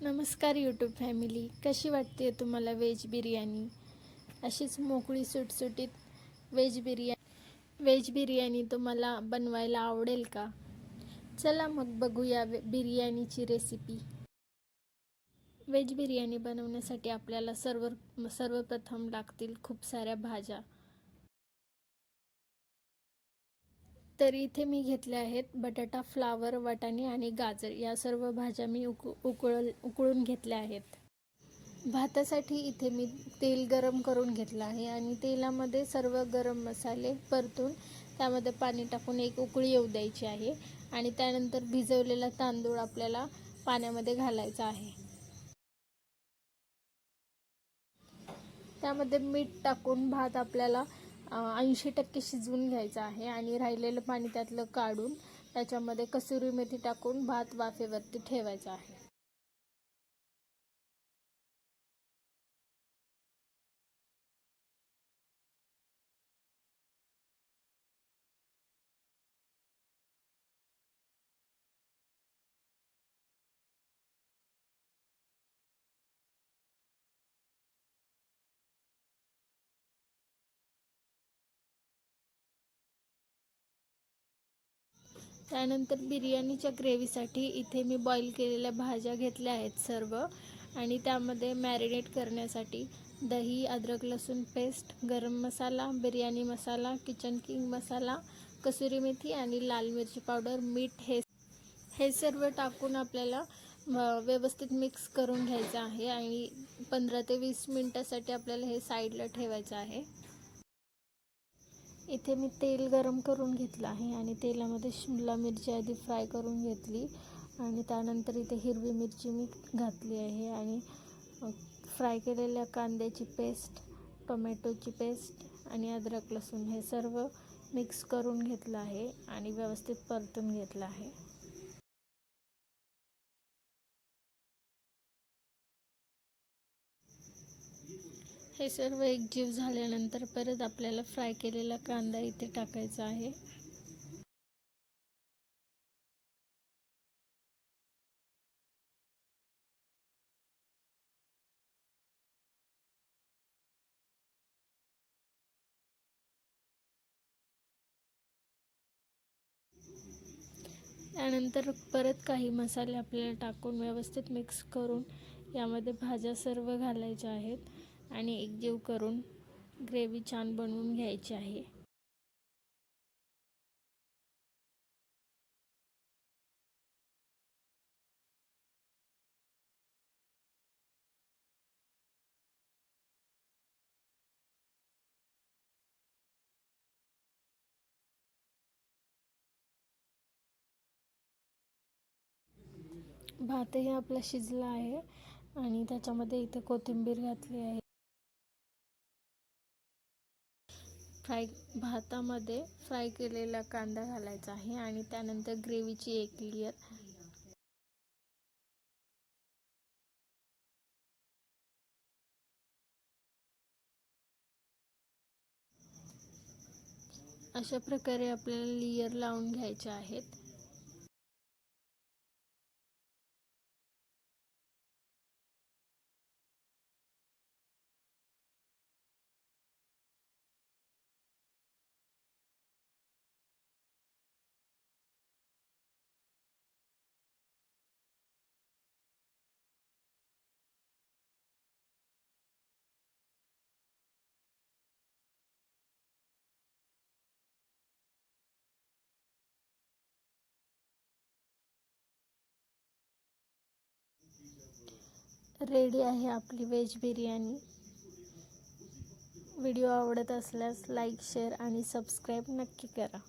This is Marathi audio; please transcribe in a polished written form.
नमस्कार यूट्यूब फॅमिली, कशी वाटते तुम्हाला व्हेज बिर्याणी? अशीच मोकळी सुटसुटीत व्हेज बिर्याणी तुम्हाला बनवायला आवडेल का? चला मग बघूया बिर्याणीची रेसिपी. व्हेज बिर्याणी बनवण्यासाठी आपल्याला सर्वप्रथम लागतील खूप साऱ्या भाज्या. तर इथे मी घेतल्या आहेत बटाटा, फ्लावर, वाटाणे आणि गाजर. या सर्व भाज्या मी उकळून घेतल्या आहेत. भातासाठी इथे मी तेल गरम करून घेतलं आहे आणि तेलामध्ये सर्व गरम मसाले परतून त्यामध्ये पाणी टाकून एक उकळी येऊ द्यायची आहे आणि त्यानंतर भिजवलेला तांदूळ आपल्याला पाण्यामध्ये घालायचा आहे. त्यामध्ये मीठ टाकून भात आपल्याला 80% शिजवून घ्यायचा आहे आणि राहिलेलं पाणी त्यातलं काढून त्याच्यामध्ये कसुरी मेथी टाकून भात वाफेवरती ठेवायचा आहे. त्यानंतर बिर्याणीच्या ग्रेव्हीसाठी इथे मी बॉईल केलेल्या भाज्या घेतल्या आहेत सर्व आणि त्यामध्ये मॅरिनेट करण्यासाठी दही, अद्रक लसूण पेस्ट, गरम मसाला, बिर्याणी मसाला, किचन किंग मसाला, कसुरी मेथी आणि लाल मिरची पावडर, मीठ हे सर्व टाकून आपल्याला व्यवस्थित मिक्स करून घ्यायचं आहे आणि 15 ते 20 मिनटासाठी आपल्याला हे साईडला ठेवायचं आहे. इथे मी तेल गरम करून घेतलं आहे आणि तेलामध्ये शिमला मिरची आधी फ्राय करून घेतली आणि त्यानंतर इथे हिरवी मिरची मी घातली आहे आणि फ्राय केलेल्या कांद्याची पेस्ट, टोमॅटोची पेस्ट आणि अद्रक लसूण हे सर्व मिक्स करून घेतलं आहे आणि व्यवस्थित परतून घेतलं आहे. हे सर्व एकजीव झाल्यानंतर परत आपल्याला फ्राय केलेला कांदा इथे टाकायचा आहे. त्यानंतर परत काही मसाले आपल्याला टाकून व्यवस्थित मिक्स करून यामध्ये भाज्या सर्व घालायच्या आहेत आणि एकजीव करून ग्रेव्ही छान बनवून घ्यायची आहे. भातही आपला शिजला आहे आणि त्याच्यामध्ये इथे कोथिंबीर घातली आहे. भातामध्ये फ्राय केलेला कांदा घालायचा आहे आणि त्यानंतर ग्रेव्हीची एक लेयर. अशा प्रकारे आपल्याला लेयर लावून घ्यायचे आहेत. रेडी आहे आपली व्हेज बिर्याणी. व्हिडिओ आवडत असल्यास लाईक, शेअर आणि सबस्क्राईब नक्की करा.